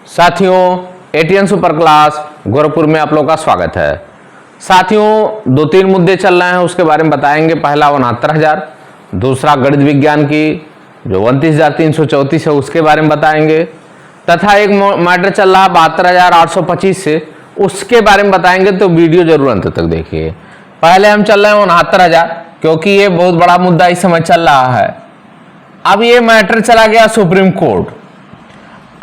साथियों, ATN super class Gorakhpur में आप लोगों का स्वागत है। साथियों, दो तीन मुद्दे चल रहे हैं, उसके बारे में बताएंगे। पहला 69,000, दूसरा गणित विज्ञान की जो 29,334 है उसके बारे में बताएंगे, तथा एक मैटर चल रहा 72,825 से, उसके बारे में बताएंगे। तो वीडियो जरूर अंत तक देखिए। पहले हम चल रहे हैं 69,000, क्योंकि ये बहुत बड़ा मुद्दा इस समय चल रहा है। अब ये मैटर चला गया सुप्रीम कोर्ट।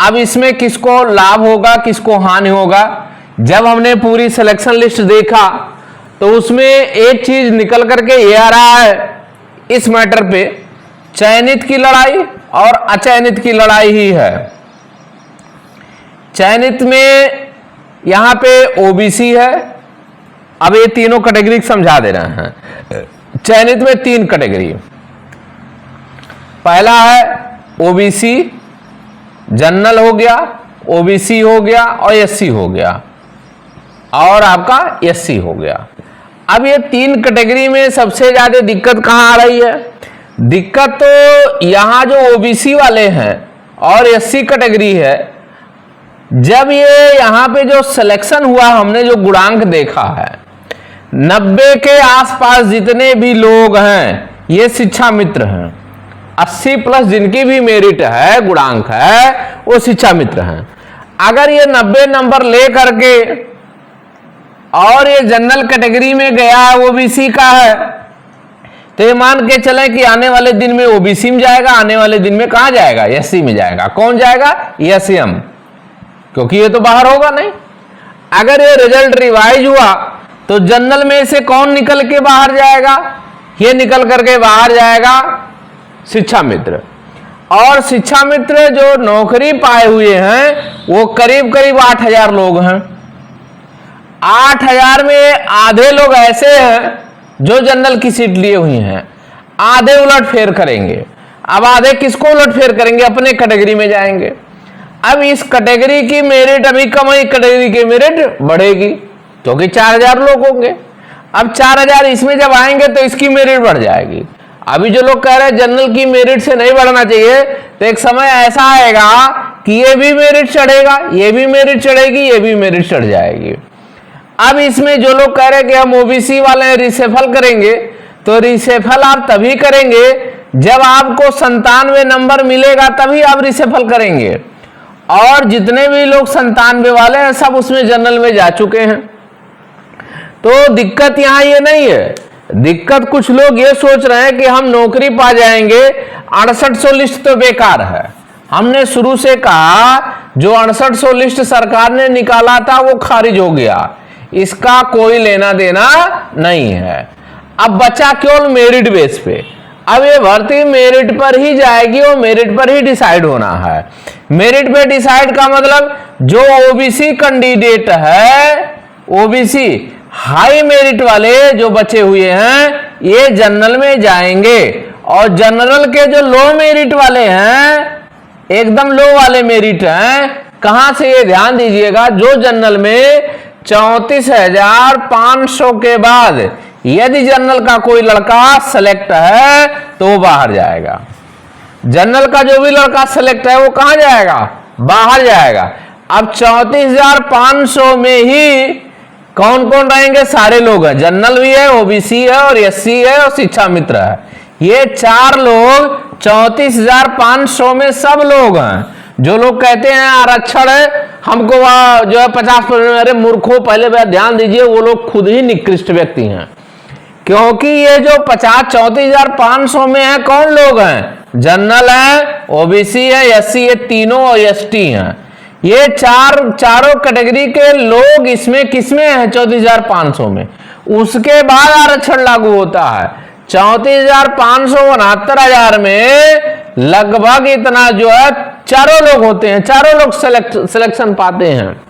अब इसमें किसको लाभ होगा, किसको हानि होगा। जब हमने पूरी सिलेक्शन लिस्ट देखा तो उसमें एक चीज निकल करके ये आ रहा है, इस मैटर पे चयनित की लड़ाई और अचयनित की लड़ाई ही है। चयनित में यहां पे ओबीसी है। अब ये तीनों कैटेगरी समझा दे रहे हैं। चयनित में तीन कैटेगरी, पहला है ओबीसी, जनरल हो गया, ओबीसी हो गया और एससी हो गया, और आपका एससी हो गया। अब ये तीन कैटेगरी में सबसे ज्यादा दिक्कत कहां आ रही है? दिक्कत तो यहां जो ओबीसी वाले हैं और एससी कैटेगरी है, जब ये यहां पे जो सिलेक्शन हुआ, हमने जो गुणांक देखा है, 90 के आसपास जितने भी लोग हैं ये शिक्षा मित्र हैं। 80 प्लस जिनकी भी मेरिट है, गुणांक है, वो शिक्षा मित्र हैं। अगर ये 90 नंबर ले करके और ये जनरल कैटेगरी में गया है, ओबीसी का है, तो ये मान के चले कि आने वाले दिन में ओबीसी में जाएगा, आने वाले दिन में कहां जाएगा? एससी में जाएगा। कौन जाएगा? एसएम, क्योंकि ये तो बाहर होगा नहीं। अगर ये रिजल्ट रिवाइज हुआ तो जनरल में से कौन निकल के बाहर जाएगा? ये निकल करके बाहर जाएगा शिक्षा मित्र। और शिक्षा मित्र जो नौकरी पाए हुए हैं वो करीब करीब 8,000 लोग हैं। 8,000 में आधे लोग ऐसे हैं जो जनरल की सीट लिए हुए हैं, आधे उलट फेर करेंगे। अब आधे किसको उलट फेर करेंगे? अपने कैटेगरी में जाएंगे। अब इस कैटेगरी की मेरिट अभी कम है, कैटेगरी की मेरिट बढ़ेगी, क्योंकि 4,000 लोग होंगे। अब 4,000 इसमें जब आएंगे तो इसकी मेरिट बढ़ जाएगी। अभी जो लोग कह रहे हैं जनरल की मेरिट से नहीं बढ़ना चाहिए, तो एक समय ऐसा आएगा कि ये भी मेरिट चढ़ेगा, ये भी मेरिट चढ़ेगी, ये भी मेरिट चढ़ जाएगी। अब इसमें जो लोग कह रहे हैं कि हम ओबीसी वाले हैं, रिसेफल करेंगे, तो रिसेफल आप तभी करेंगे जब आपको 97 नंबर मिलेगा, तभी आप रिसेफल करेंगे। और जितने भी लोग 97 वाले हैं सब उसमें जनरल में जा चुके हैं। तो दिक्कत यहां ये नहीं है। दिक्कत कुछ लोग ये सोच रहे हैं कि हम नौकरी पा जाएंगे, 6800 लिस्ट तो बेकार है। हमने शुरू से कहा जो 6800 लिस्ट सरकार ने निकाला था वो खारिज हो गया, इसका कोई लेना देना नहीं है। अब बचा केवल मेरिट बेस पे। अब ये भर्ती मेरिट पर ही जाएगी और मेरिट पर ही डिसाइड होना है। मेरिट पे डिसाइड का मतलब जो ओबीसी कैंडिडेट है, ओबीसी हाई मेरिट वाले जो बचे हुए हैं, ये जनरल में जाएंगे। और जनरल के जो लो मेरिट वाले हैं, एकदम लो वाले मेरिट हैं, कहां से? ये ध्यान दीजिएगा, जो जनरल में 34,500 के बाद यदि जनरल का कोई लड़का सेलेक्ट है तो वो बाहर जाएगा। जनरल का जो भी लड़का सेलेक्ट है वो कहां जाएगा? बाहर जाएगा। अब 34,500 में ही कौन कौन रहेंगे? सारे लोग हैं, जनरल भी है, ओबीसी है और एससी है और शिक्षा मित्र है। ये चार लोग 34,500 में सब लोग हैं। जो लोग कहते हैं आरक्षण है, हमको जो है 50%, अरे मूर्खों, पहले बात ध्यान दीजिए, वो लोग खुद ही निकृष्ट व्यक्ति हैं। क्योंकि ये जो 34,500 में है, कौन लोग हैं? जनरल है, ओबीसी है, एससी, ये तीनों और एसटी हैं। ये चारों कैटेगरी के लोग इसमें किसमें है? 34,500 में। उसके बाद आरक्षण लागू होता है। 34,500 69,000 में लगभग इतना जो है चारों लोग होते हैं, चारों लोग सिलेक्शन पाते हैं।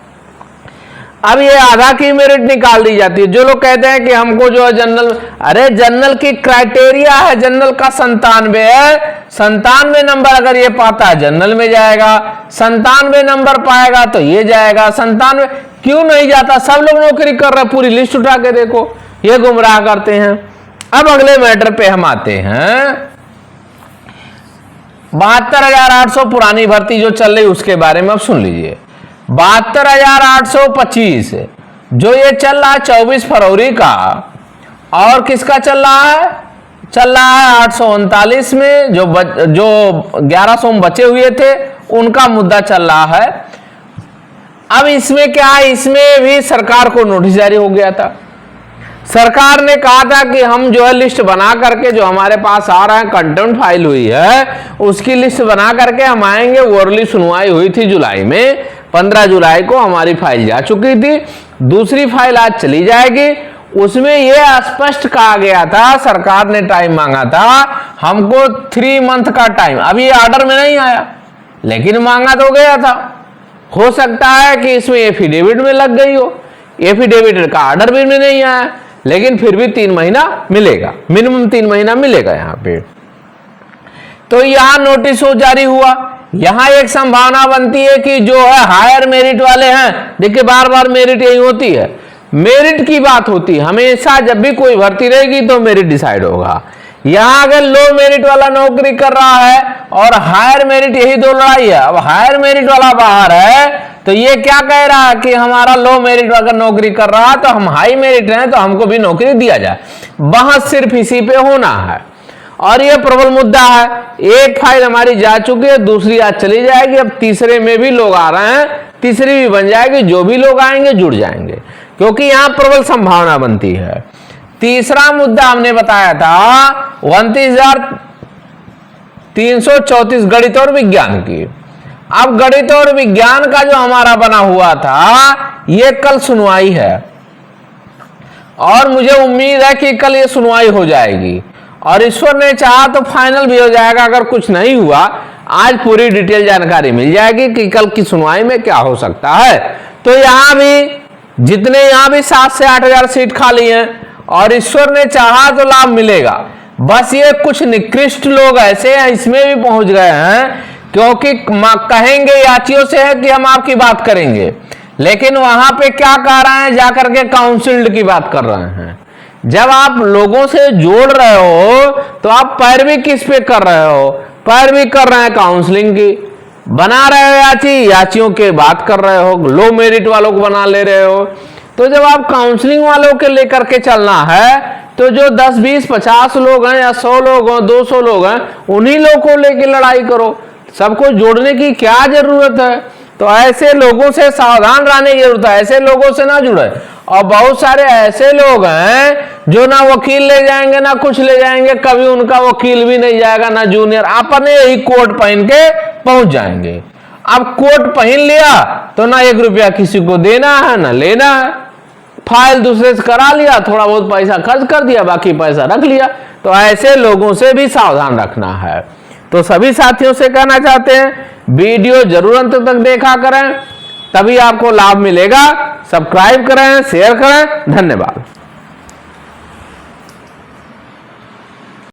अब ये आधा की मेरिट निकाल दी जाती है। जो लोग कहते हैं कि हमको जो है जनरल, अरे जनरल की क्राइटेरिया है, जनरल का 97 है, 97 नंबर अगर ये पाता है जनरल में जाएगा, 97 नंबर पाएगा तो ये जाएगा। 97 क्यों नहीं जाता? सब लोग नौकरी कर रहे हैं, पूरी लिस्ट उठा के देखो, ये गुमराह करते हैं। अब अगले मैटर पे हम आते हैं। 72,800 पुरानी भर्ती जो चल रही उसके बारे में अब सुन लीजिए। 72,825 जो ये चल रहा है 24 फरवरी का। और किसका चल रहा है? चल रहा है 839 में जो 1100 बचे हुए थे उनका मुद्दा चल रहा है। अब इसमें क्या है, इसमें भी सरकार को नोटिस जारी हो गया था। सरकार ने कहा था कि हम जो है लिस्ट बना करके जो हमारे पास आ रहा है कंटेम्प्ट फाइल हुई है उसकी लिस्ट बना करके हम आएंगे। ओरली सुनवाई हुई थी जुलाई में, 15 जुलाई को हमारी फाइल जा चुकी थी, दूसरी फाइल आज चली जाएगी। उसमें यह स्पष्ट कहा गया था, सरकार ने टाइम मांगा था हमको 3 मंथ का टाइम। अब ये ऑर्डर में नहीं आया लेकिन मांगा तो गया था। हो सकता है कि इसमें एफिडेविट में लग गई हो, एफिडेविट का ऑर्डर भी में नहीं आया, लेकिन फिर भी 3 महीना मिलेगा, मिनिमम 3 महीना मिलेगा यहाँ पे। तो यहाँ नोटिस हो जारी हुआ। यहाँ एक संभावना बनती है कि जो है हायर मेरिट वाले हैं, देखिए बार बार मेरिट यही होती है, मेरिट की बात होती है हमेशा। जब भी कोई भर्ती रहेगी तो मेरिट डिसाइड होगा। यहां अगर लो मेरिट वाला नौकरी कर रहा है और हायर मेरिट, यही दो लड़ाई है। अब हायर मेरिट वाला बाहर है तो ये क्या कह रहा है कि हमारा लो मेरिट अगर नौकरी कर रहा है तो हम हाई मेरिट हैं तो हमको भी नौकरी दिया जाए। बहस सिर्फ इसी पे होना है और ये प्रबल मुद्दा है। एक फाइल हमारी जा चुकी है, दूसरी आज चली जाएगी, अब तीसरे में भी लोग आ रहे हैं, तीसरी भी बन जाएगी, जो भी लोग आएंगे जुड़ जाएंगे क्योंकि यहां प्रबल संभावना बनती है। तीसरा मुद्दा हमने बताया था 29,334 गणित और विज्ञान की। अब गणित और विज्ञान का जो हमारा बना हुआ था ये कल सुनवाई है और मुझे उम्मीद है कि कल ये सुनवाई हो जाएगी और ईश्वर ने चाहा तो फाइनल भी हो जाएगा। अगर कुछ नहीं हुआ आज पूरी डिटेल जानकारी मिल जाएगी कि कल की सुनवाई में क्या हो सकता है। तो यहां भी जितने यहां भी 7 से 8 हजार सीट खाली हैं और ईश्वर ने चाहा तो लाभ मिलेगा। बस ये कुछ निकृष्ट लोग ऐसे हैं इसमें भी पहुंच गए हैं क्योंकि कहेंगे याचियों से है कि हम आपकी बात करेंगे, लेकिन वहां पे क्या कह रहे हैं, जाकर के काउंसिल्ड की बात कर रहे हैं। जब आप लोगों से जोड़ रहे हो तो आप पैरवी किस पे कर रहे हो? पैरवी कर रहे हैं काउंसलिंग की, बना रहे हो याचियों के बात कर रहे हो, लो मेरिट वालों को बना ले रहे हो। तो जब आप काउंसलिंग वालों के लेकर के चलना है तो जो 10, 20, 50 लोग हैं या 100 लोग हैं, 200 लोग हैं, उन्हीं लोगों को लेके लड़ाई करो। सबको जोड़ने की क्या जरूरत है? तो ऐसे लोगों से सावधान रहने की जरूरत है, ऐसे लोगों से ना जुड़े। और बहुत सारे ऐसे लोग हैं जो ना वकील ले जाएंगे ना कुछ ले जाएंगे, कभी उनका वकील भी नहीं जाएगा ना जूनियर, अपने ही कोट पहन के पहुंच जाएंगे। अब कोट पहन लिया तो ना 1 रुपया किसी को देना है ना लेना है, फाइल दूसरे से करा लिया, थोड़ा बहुत पैसा खर्च कर दिया, बाकी पैसा रख लिया। तो ऐसे लोगों से भी सावधान रखना है। तो सभी साथियों से कहना चाहते हैं वीडियो जरूर अंत तक देखा करें, तभी आपको लाभ मिलेगा। सब्सक्राइब करें, शेयर करें। धन्यवाद।